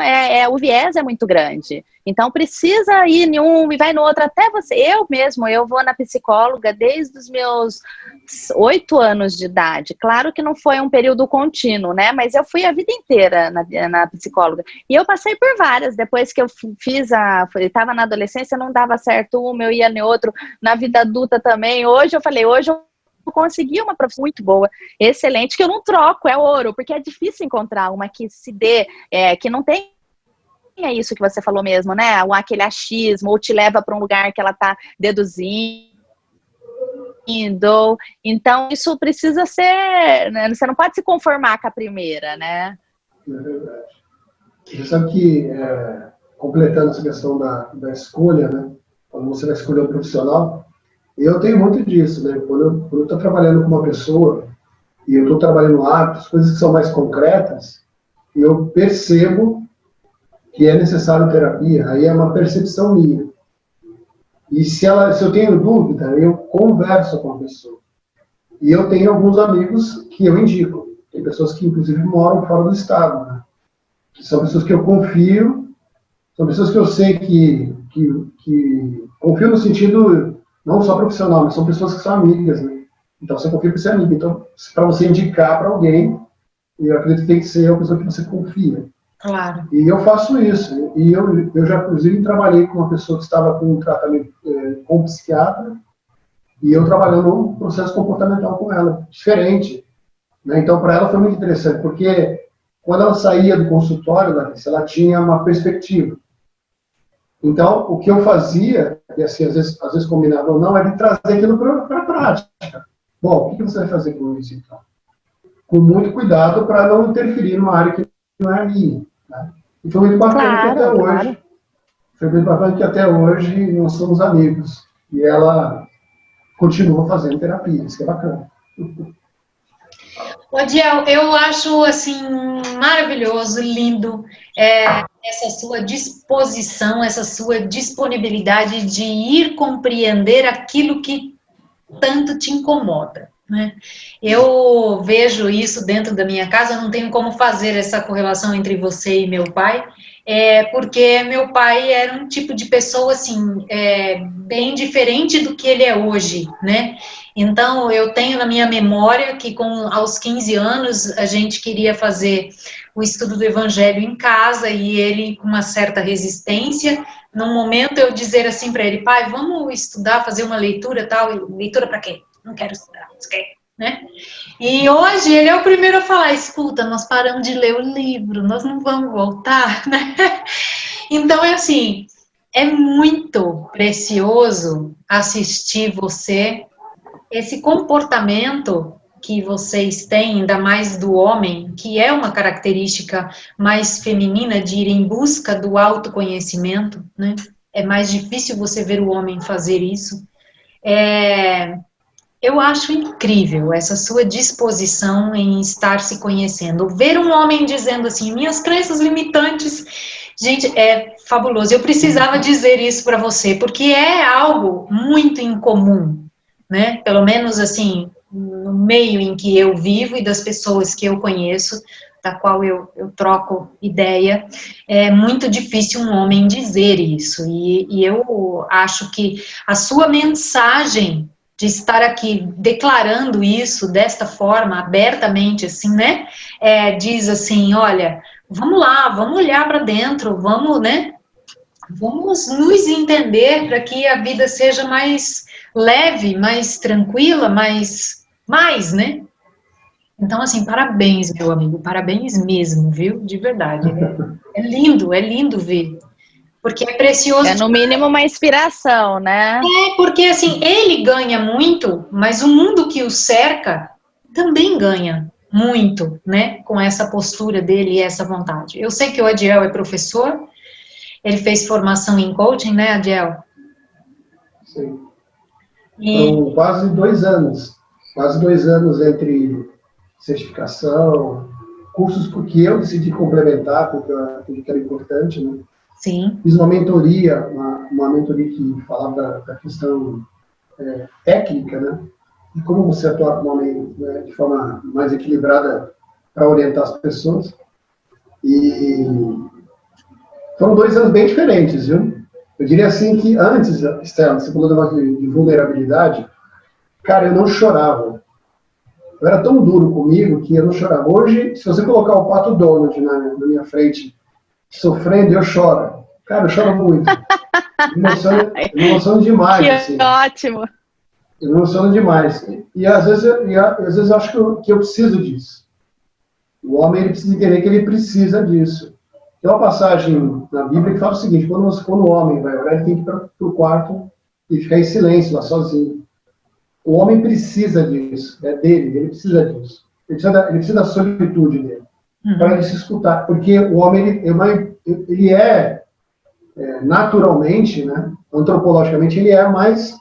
S2: o viés é muito grande. Então, precisa ir em um e vai no outro. Até você, eu vou na psicóloga desde os meus 8 anos de idade. Claro que não foi um período contínuo, né? Mas eu fui a vida inteira na psicóloga. E eu passei por várias. Depois que eu estava na adolescência, não dava certo uma, eu ia no outro. Na vida adulta também. Hoje eu consegui uma profissão muito boa, excelente, que eu não troco, é ouro, porque é difícil encontrar uma que se dê, que não tem isso que você falou mesmo, né? Aquele achismo, ou te leva para um lugar que ela está deduzindo. Então, isso precisa ser, né? Você não pode se conformar com a primeira, né?
S3: É verdade. Você sabe que, completando essa questão da escolha, né? Quando você vai escolher um profissional, eu tenho muito disso, né? Quando eu estou trabalhando com uma pessoa e eu estou trabalhando hábitos, coisas que são mais concretas, eu percebo que é necessário terapia, aí é uma percepção minha. E se eu tenho dúvida, eu converso com a pessoa. E eu tenho alguns amigos que eu indico. Tem pessoas que, inclusive, moram fora do estado, né? Que são pessoas que eu confio, são pessoas que eu sei que confio no sentido não só profissional, mas são pessoas que são amigas, né? Então, você confia para esse amigo. Então, para você indicar para alguém, eu acredito que tem que ser uma pessoa que você confia.
S1: Claro.
S3: E eu faço isso. E eu já, inclusive, trabalhei com uma pessoa que estava com um tratamento com um psiquiatra, e eu trabalhando um processo comportamental com ela, diferente. Né? Então, para ela foi muito interessante, porque quando ela saía do consultório, Larissa, ela tinha uma perspectiva. Então, o que eu fazia, e assim, às vezes combinava ou não, era de trazer aquilo para a prática. Bom, o que você vai fazer com isso, então? Com muito cuidado para não interferir numa área que não é minha. Né? E foi muito bacana que até hoje, foi muito bacana que até hoje nós somos amigos. E ela continua fazendo terapia, isso que é bacana.
S1: Odiel, eu acho assim maravilhoso, lindo, essa sua disposição, essa sua disponibilidade de ir compreender aquilo que tanto te incomoda, né? Eu vejo isso dentro da minha casa, não tenho como fazer essa correlação entre você e meu pai, porque meu pai era um tipo de pessoa assim, bem diferente do que ele é hoje, né? Então, eu tenho na minha memória que aos 15 anos a gente queria fazer o estudo do Evangelho em casa e ele com uma certa resistência. Num momento eu dizer assim para ele, pai, vamos estudar, fazer uma leitura tal, leitura para quê? Não quero estudar, não quer, né? E hoje ele é o primeiro a falar, escuta, nós paramos de ler o livro, nós não vamos voltar, né? Então é assim, é muito precioso assistir você, esse comportamento que vocês têm, ainda mais do homem, que é uma característica mais feminina de ir em busca do autoconhecimento, né? É mais difícil você ver o homem fazer isso. Eu acho incrível essa sua disposição em estar se conhecendo. Ver um homem dizendo assim, minhas crenças limitantes, gente, é fabuloso. Eu precisava dizer isso para você, porque é algo muito incomum, né? Pelo menos assim, no meio em que eu vivo e das pessoas que eu conheço, da qual eu troco ideia, é muito difícil um homem dizer isso. E eu acho que a sua mensagem de estar aqui declarando isso desta forma, abertamente, assim, né? Diz assim, olha, vamos lá, vamos olhar para dentro, vamos, né? Vamos nos entender para que a vida seja mais leve, mais tranquila, mais, né? Então, assim, parabéns, meu amigo, parabéns mesmo, viu? De verdade. É lindo ver. Porque é precioso.
S2: É no mínimo uma inspiração, né?
S1: Porque assim, ele ganha muito, mas o mundo que o cerca também ganha muito, né? Com essa postura dele e essa vontade. Eu sei que o Adiel é professor, ele fez formação em coaching, né, Adiel?
S3: Sim. Então, quase 2 anos entre certificação, cursos porque eu decidi complementar, porque eu acredito que era importante, né?
S1: Sim.
S3: Fiz uma mentoria, uma mentoria que falava da questão técnica, né? E como você atua com homem, né, de forma mais equilibrada para orientar as pessoas. E foram 2 anos bem diferentes, viu? Eu diria assim que antes, Estela, você falou de vulnerabilidade, cara, eu não chorava. Eu era tão duro comigo que eu não chorava. Hoje, se você colocar o Pato Donald na minha frente, sofrendo, eu choro. Cara, eu choro muito. Me emociono demais.
S2: Que
S3: assim.
S2: ótimo.
S3: Eu me emociono demais. E às vezes eu acho que eu preciso disso. O homem ele precisa entender que ele precisa disso. Tem uma passagem na Bíblia que fala o seguinte, quando o homem vai orar, ele tem que ir para o quarto e ficar em silêncio, lá sozinho. O homem precisa disso, é dele, ele precisa disso. Ele precisa da solitude dele, para ele se escutar. Porque o homem, ele é naturalmente, né, antropologicamente, ele é mais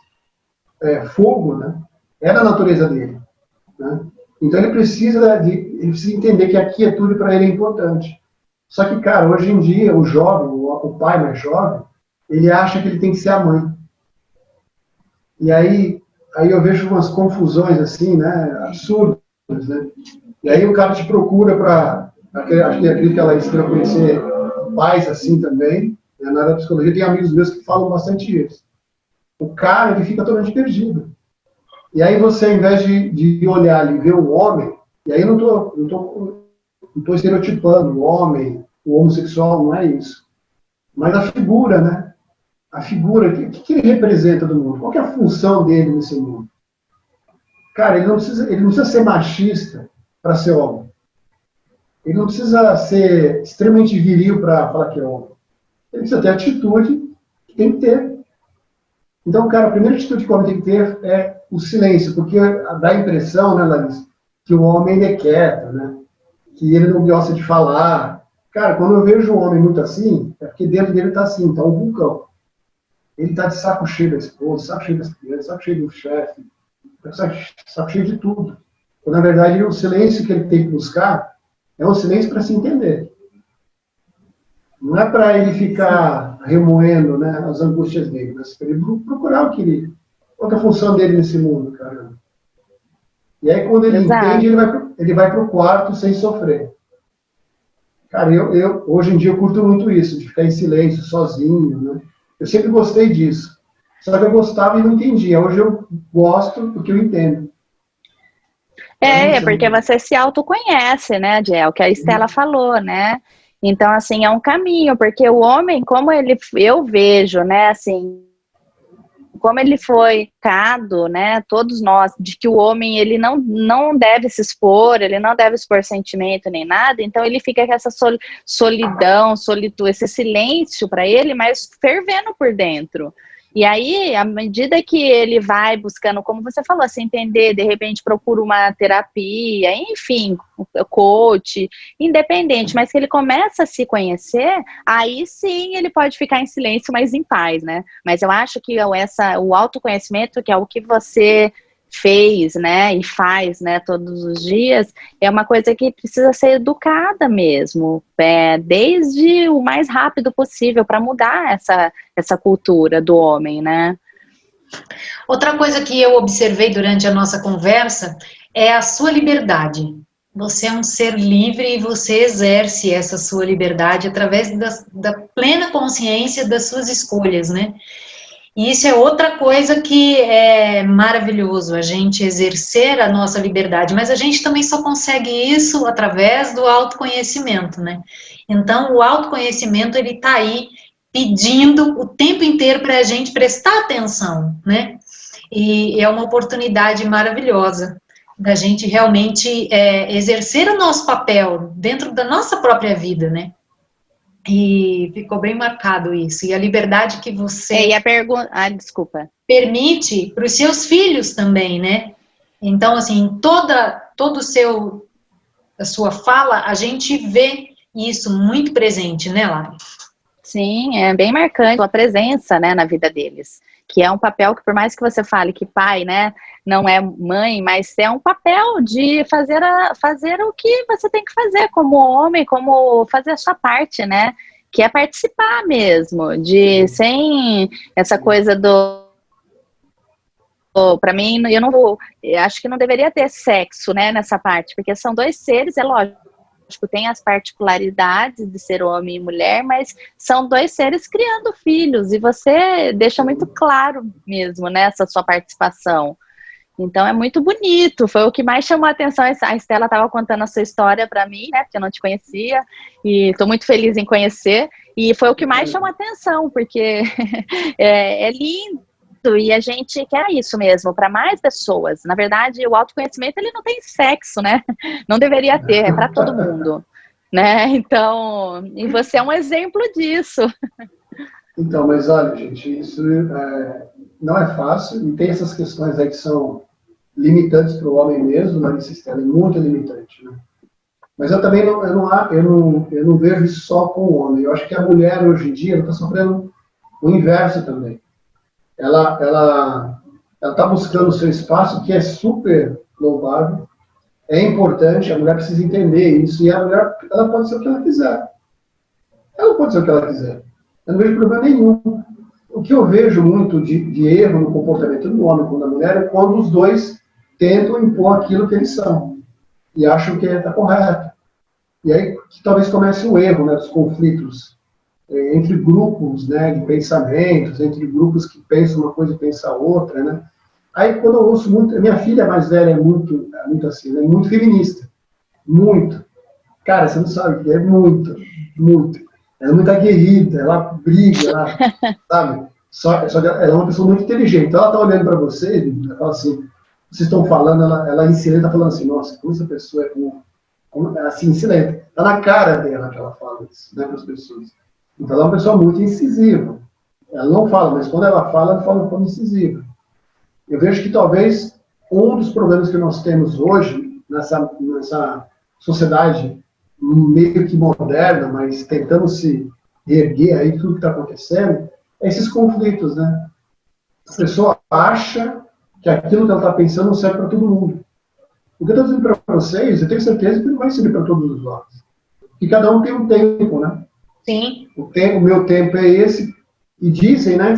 S3: fogo, né? É da natureza dele. Né? Então ele precisa entender que a quietude para ele é importante. Só que, cara, hoje em dia, o jovem, o pai mais jovem, ele acha que ele tem que ser a mãe. E aí eu vejo umas confusões assim, né, absurdas, né? E aí o cara te procura para, acredito que ela ensina conhecer pais assim também, né, na área da psicologia, tem amigos meus que falam bastante isso. O cara, ele fica totalmente perdido. E aí você, ao invés de olhar ali e ver o homem, e aí eu não tô estereotipando o homem, o homossexual não é isso. Mas a figura, né? A figura, o que ele representa do mundo? Qual que é a função dele nesse mundo? Cara, ele não precisa ser machista para ser homem. Ele não precisa ser extremamente viril para falar que é homem. Ele precisa ter atitude que tem que ter. Então, cara, a primeira atitude que o homem tem que ter é o silêncio, porque dá a impressão, né, Larissa, que o homem ele é quieto, né? Que ele não gosta de falar. Cara, quando eu vejo um homem muito assim, é porque dentro dele está assim, está um vulcão. Ele está de saco cheio da esposa, saco cheio das crianças, saco cheio do chefe, saco cheio de tudo. Então, na verdade, o silêncio que ele tem que buscar é um silêncio para se entender. Não é para ele ficar remoendo, né, as angústias dele, mas para ele procurar qual é a função dele nesse mundo, cara. E aí, quando ele entende, ele vai para o quarto sem sofrer. Cara, eu hoje em dia eu curto muito isso, de ficar em silêncio, sozinho, né? Eu sempre gostei disso. Só que eu gostava e não entendia. Hoje eu gosto porque eu entendo.
S2: É porque você se autoconhece, né, Adiel? Que a Estela falou, né? Então, assim, é um caminho, porque o homem, eu vejo, né, assim, como ele foi educado, né, todos nós, de que o homem, ele não deve se expor, ele não deve expor sentimento nem nada, então ele fica com essa solidão, solitude, esse silêncio para ele, mas fervendo por dentro. E aí, à medida que ele vai buscando, como você falou, se entender, de repente procura uma terapia, enfim, coach, independente, mas que ele começa a se conhecer, aí sim ele pode ficar em silêncio, mas em paz, né? Mas eu acho que o autoconhecimento, que é o que você fez, né, e faz, né, todos os dias, é uma coisa que precisa ser educada mesmo, desde o mais rápido possível, para mudar essa cultura do homem, né?
S1: Outra coisa que eu observei durante a nossa conversa é a sua liberdade. Você é um ser livre e você exerce essa sua liberdade através da plena consciência das suas escolhas, né? E isso é outra coisa que é maravilhoso, a gente exercer a nossa liberdade, mas a gente também só consegue isso através do autoconhecimento, né? Então, o autoconhecimento, ele tá aí pedindo o tempo inteiro para a gente prestar atenção, né? E é uma oportunidade maravilhosa da gente realmente exercer o nosso papel dentro da nossa própria vida, né? E ficou bem marcado isso. E a liberdade que você permite para os seus filhos também, né? Então, assim, a sua fala, a gente vê isso muito presente, né, Lara?
S2: Sim, é bem marcante a presença, né, na vida deles. Que é um papel que, por mais que você fale que pai, né, não é mãe, mas é um papel de fazer o que você tem que fazer como homem, como fazer a sua parte, né, que é participar mesmo, sem essa coisa para mim, eu acho que não deveria ter sexo, né, nessa parte, porque são dois seres, é lógico, tem as particularidades de ser homem e mulher, mas são dois seres criando filhos, e você deixa muito claro mesmo, né, essa sua participação. Então é muito bonito, foi o que mais chamou a atenção. A Estela estava contando a sua história para mim, né, porque eu não te conhecia, e estou muito feliz em conhecer, e foi o que mais chamou a atenção, porque é lindo. E a gente quer isso mesmo, para mais pessoas. Na verdade, o autoconhecimento, ele não tem sexo, né? Não deveria ter, é para todo mundo, né? Então, e você é um exemplo disso.
S3: Então, mas olha, gente, isso não é fácil, e tem essas questões aí que são limitantes para o homem mesmo, né? Esse sistema é muito limitante, né? Mas eu também não vejo isso só com o homem. Eu acho que a mulher, hoje em dia, está sofrendo o inverso também. Ela está buscando o seu espaço, que é super louvável, é importante, a mulher precisa entender isso, e a mulher, ela pode ser o que ela quiser. Ela pode ser o que ela quiser. Eu não vejo problema nenhum. O que eu vejo muito de erro no comportamento do homem com a mulher é quando os dois tentam impor aquilo que eles são, e acham que está correto. E aí que talvez comece o erro, né, dos conflitos entre grupos, né, de pensamentos, entre grupos que pensam uma coisa e pensam outra, né? Aí quando eu ouço muito, minha filha mais velha é muito assim, né, muito feminista, muito. Cara, você não sabe o que é muito. muito. Ela é muito aguerrida, ela briga, ela, sabe? Só que ela é uma pessoa muito inteligente. Então ela tá olhando para você, ela fala assim, vocês estão falando, ela em silêncio tá falando assim, nossa, como essa pessoa é assim, em silêncio. Tá na cara dela que ela fala isso, né, para as pessoas. Então ela é uma pessoa muito incisiva. Ela não fala, mas quando ela fala de forma incisiva. Eu vejo que talvez um dos problemas que nós temos hoje, nessa sociedade meio que moderna, mas tentando se reerguer aí tudo que está acontecendo, é esses conflitos, né? A pessoa acha que aquilo que ela está pensando não serve para todo mundo. O que eu estou dizendo para vocês, eu tenho certeza que não vai servir para todos os lados. E cada um tem um tempo, né?
S1: Sim.
S3: O meu tempo é esse. E dizem, né,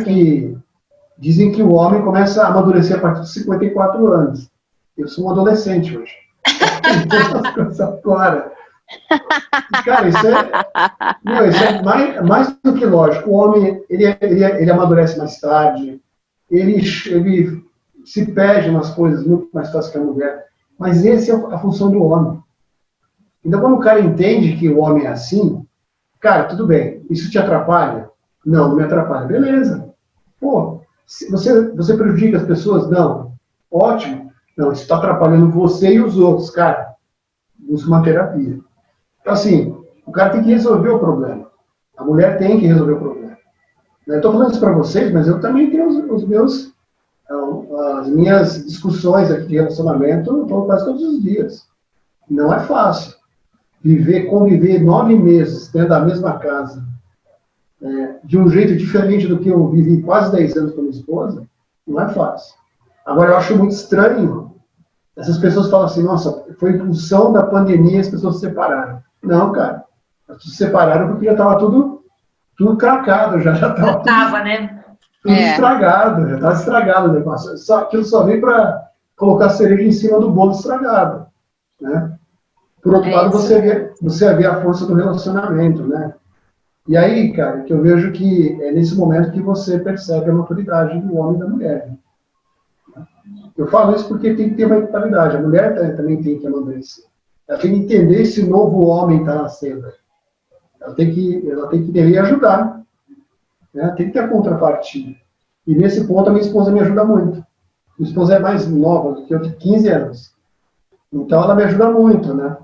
S3: dizem que o homem começa a amadurecer a partir de 54 anos. Eu sou um adolescente hoje. Essas coisas agora. Cara, isso é mais do que lógico. O homem, ele amadurece mais tarde, ele se perde nas coisas muito mais fácil que a mulher. Mas essa é a função do homem. Então, quando o cara entende que o homem é assim, cara, tudo bem, isso te atrapalha? Não me atrapalha. Beleza. Pô, você prejudica as pessoas? Não. Ótimo. Não, isso está atrapalhando você e os outros, cara. Busca uma terapia. Então, assim, o cara tem que resolver o problema. A mulher tem que resolver o problema. Eu estou falando isso para vocês, mas eu também tenho as minhas discussões aqui de relacionamento quase todos os dias. Não é fácil. Conviver 9 meses dentro da mesma casa, de um jeito diferente do que eu vivi quase 10 anos com a minha esposa, não é fácil. Agora, eu acho muito estranho. Essas pessoas falam assim, nossa, foi em função da pandemia as pessoas se separaram. Não, cara. Elas se separaram porque já estava tudo cracado, já estava tudo,
S1: né?
S3: Tudo estragado, já estava estragado o negócio. Aquilo só veio para colocar a cereja em cima do bolo estragado, né? Por outro lado, você vê a força do relacionamento, né? E aí, cara, que eu vejo que é nesse momento que você percebe a maturidade do homem e da mulher. Eu falo isso porque tem que ter uma equidade. A mulher também tem que amadurecer. Ela tem que entender esse novo homem que está nascendo. Ela tem que entender e ajudar. Né? Tem que ter a contrapartida. E nesse ponto a minha esposa me ajuda muito. Minha esposa é mais nova do que eu, de 15 anos. Então ela me ajuda muito, né?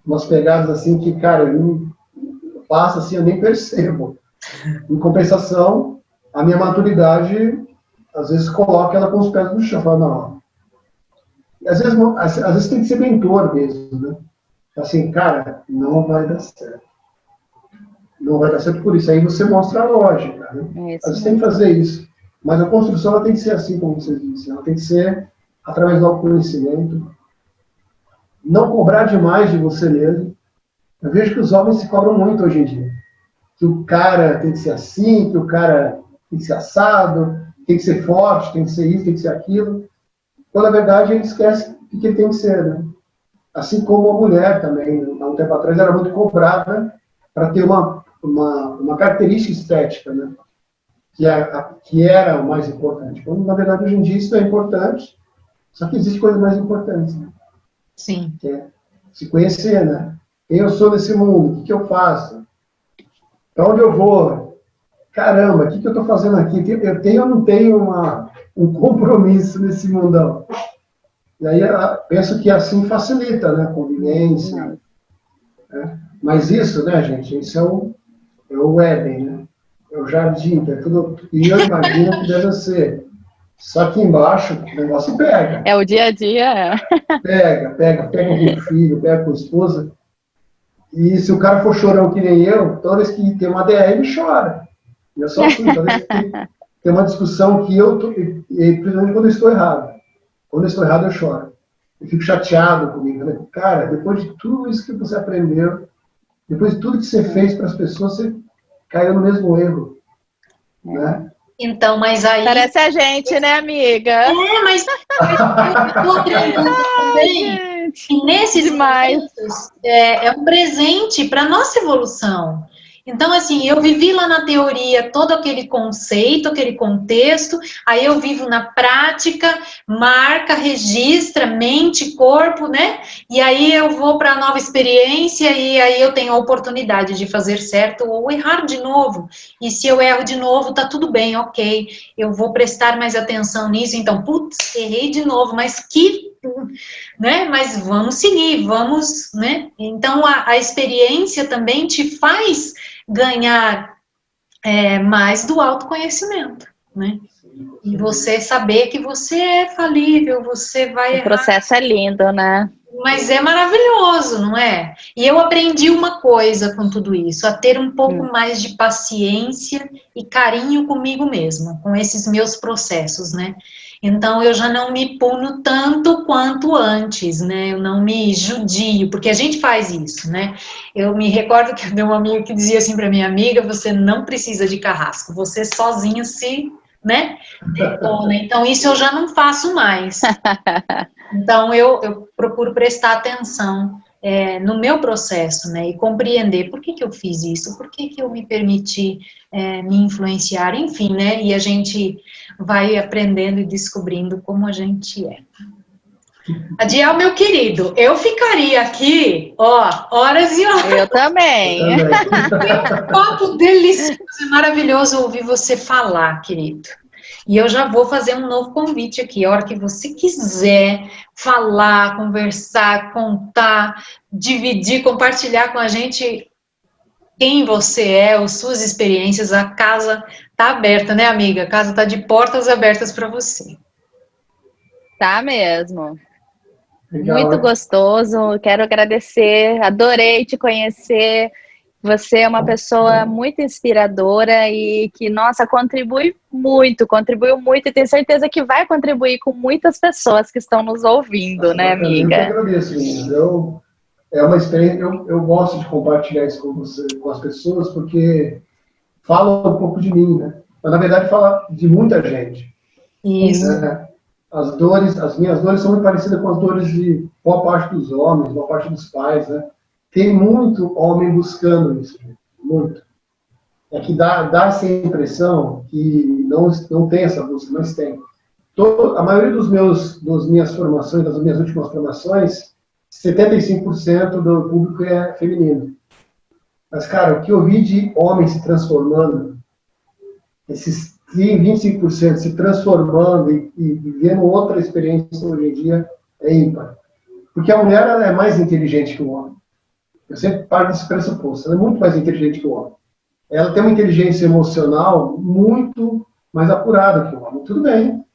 S3: Umas pegadas assim que, cara, passa assim, eu nem percebo. Em compensação, a minha maturidade, às vezes, coloca ela com os pés no chão. Fala, não. Às vezes tem que ser mentor mesmo, né? Assim, cara, não vai dar certo. Não vai dar certo por isso. Aí você mostra a lógica, né? Às vezes tem que fazer isso. Mas a construção ela tem que ser assim, como vocês disseram. Ela tem que ser através do autoconhecimento. Não cobrar demais de você mesmo. Eu vejo que os homens se cobram muito hoje em dia. Que o cara tem que ser assim, que o cara tem que ser assado, tem que ser forte, tem que ser isso, tem que ser aquilo. Quando, na verdade, ele esquece o que ele tem que ser, né? Assim como a mulher também, há um tempo atrás, era muito cobrada para ter uma característica estética, né? Que era o mais importante. Quando, na verdade, hoje em dia isso é importante, só que existe coisas mais importantes, né?
S1: Sim.
S3: Que é se conhecer, né? Quem eu sou nesse mundo? O que eu faço? Para onde eu vou? Caramba, o que eu estou fazendo aqui? Eu tenho ou não tenho um compromisso nesse mundão? E aí eu penso que assim facilita, né? A convivência. Né? Mas isso, né, gente? Isso é o Éden, né? É o jardim, é tudo. E eu imagino que deve ser. Só que embaixo o negócio pega.
S2: É o dia a dia.
S3: Pega com o filho, pega com a esposa. E se o cara for chorão que nem eu, toda vez que tem uma DR, ele chora. E eu sou assim, toda vez que tem uma discussão que principalmente quando eu estou errado. Quando eu estou errado, eu choro. Eu fico chateado comigo. Né? Cara, depois de tudo isso que você aprendeu, depois de tudo que você fez para as pessoas, você caiu no mesmo erro. Né?
S1: Então, mas aí...
S2: Parece a gente, né, amiga?
S1: Mas eu estou aprendendo também. E nesses momentos, é um presente para a nossa evolução. Então, assim, eu vivi lá na teoria todo aquele conceito, aquele contexto, aí eu vivo na prática, marca, registra, mente, corpo, né? E aí eu vou para a nova experiência e aí eu tenho a oportunidade de fazer certo ou errar de novo. E se eu erro de novo, tá tudo bem, ok. Eu vou prestar mais atenção nisso, então, putz, errei de novo, mas né? Mas vamos seguir, vamos, né? Então a experiência também te faz ganhar mais do autoconhecimento, né? E você saber que você é falível, você vai errar.
S2: O processo é lindo, né?
S1: Mas é maravilhoso, não é? E eu aprendi uma coisa com tudo isso, a ter um pouco mais de paciência e carinho comigo mesma, com esses meus processos, né? Então eu já não me puno tanto quanto antes, né? Eu não me judio, porque a gente faz isso, né? Eu me recordo que eu tenho um amigo que dizia assim para minha amiga: você não precisa de carrasco, você sozinho se, né? Detona. Então isso eu já não faço mais. Então, eu procuro prestar atenção no meu processo, né, e compreender por que eu fiz isso, por que eu me permiti me influenciar, enfim, né, e a gente vai aprendendo e descobrindo como a gente é. Adiel, meu querido, eu ficaria aqui, ó, horas e horas.
S2: Eu também.
S1: Um papo delicioso e maravilhoso ouvir você falar, querido. E eu já vou fazer um novo convite aqui. A hora que você quiser falar, conversar, contar, dividir, compartilhar com a gente quem você é, as suas experiências, a casa tá aberta, né, amiga? A casa tá de portas abertas para você.
S2: Tá mesmo.
S3: Legal,
S2: Muito gostoso. Quero agradecer. Adorei te conhecer. Você é uma pessoa muito inspiradora e que, nossa, contribuiu muito e tenho certeza que vai contribuir com muitas pessoas que estão nos ouvindo, né, amiga?
S3: Eu que agradeço, meninas. É uma experiência, eu gosto de compartilhar isso com você, com as pessoas, porque fala um pouco de mim, né? Mas, na verdade, fala de muita gente.
S1: Isso.
S3: As minhas dores são muito parecidas com as dores de boa parte dos homens, boa parte dos pais, né? Tem muito homem buscando isso, muito. É que dá essa impressão que não tem essa busca, mas tem. A maioria das minhas formações, das minhas últimas formações, 75% do público é feminino. Mas, cara, o que eu vi de homens se transformando, esses 25% se transformando e vivendo outra experiência hoje em dia, é ímpar. Porque a mulher ela é mais inteligente que o homem. Eu sempre parto desse pressuposto. Ela é muito mais inteligente que o homem. Ela tem uma inteligência emocional muito mais apurada que o homem. Tudo bem.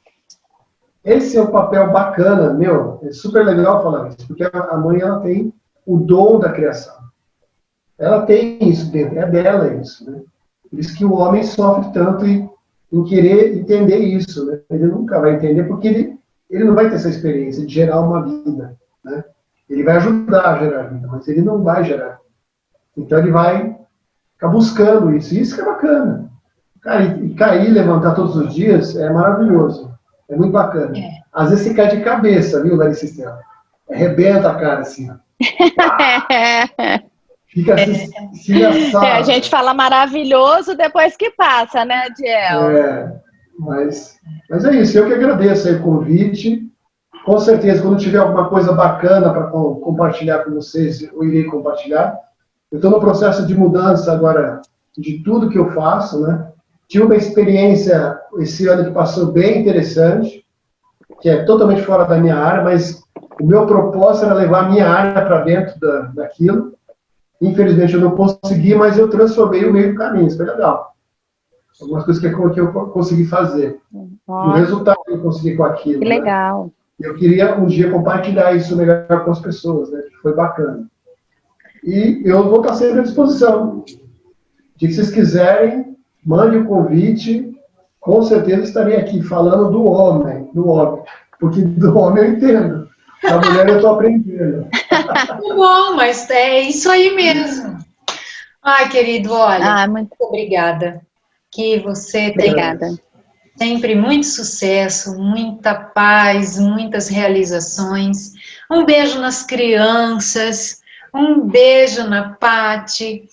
S3: Esse é um papel bacana, meu. É super legal falar isso, porque a mãe ela tem o dom da criação. Ela tem isso dentro, é dela isso, né? Por isso que o homem sofre tanto em querer entender isso, né? Ele nunca vai entender, porque ele não vai ter essa experiência de gerar uma vida, né? Ele vai ajudar a gerar vida, mas ele não vai gerar. Então ele vai ficar buscando isso. E isso que é bacana. Cara, e cair e levantar todos os dias é maravilhoso. É muito bacana. Às vezes você cai de cabeça, viu, Larissa Estela? Arrebenta a cara assim, ó. Fica assim assado.
S2: A gente fala maravilhoso depois que passa, né, Adiel?
S3: Mas é isso. Eu que agradeço aí o convite. Com certeza, quando tiver alguma coisa bacana para compartilhar com vocês, eu irei compartilhar. Eu estou no processo de mudança agora de tudo que eu faço, né? Tive uma experiência esse ano que passou bem interessante, que é totalmente fora da minha área, mas o meu propósito era levar a minha área para dentro daquilo. Infelizmente eu não consegui, mas eu transformei o meio do caminho, isso foi legal. Algumas coisas que eu consegui fazer. O resultado que eu consegui com aquilo.
S2: Que legal.
S3: Né? Eu queria um dia compartilhar isso melhor com as pessoas, né? Que foi bacana. E eu vou estar sempre à disposição. Se vocês quiserem, mande o convite. Com certeza estarei aqui falando do homem. Porque do homem eu entendo. Da mulher eu estou aprendendo.
S1: Muito bom, mas é isso aí mesmo. Ai, querido, olha, muito obrigada. Que você tenha sempre muito sucesso, muita paz, muitas realizações. Um beijo nas crianças, Um beijo na Paty.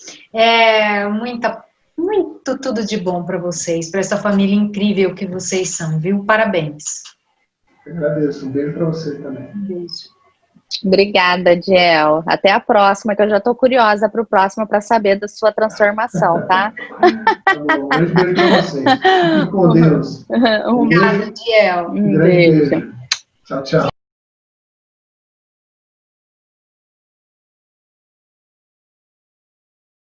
S1: Muito tudo de bom para vocês, para essa família incrível que vocês são, viu? Parabéns.
S3: Eu agradeço. Um beijo para você também.
S1: Um beijo.
S2: Obrigada, Diel. Até a próxima, que eu já estou curiosa para o próximo para saber da sua transformação, tá?
S3: Tá bom. Um grande beijo para vocês. Fiquem com Deus.
S1: Obrigada, Diel.
S2: Um beijo.
S3: Tchau, tchau.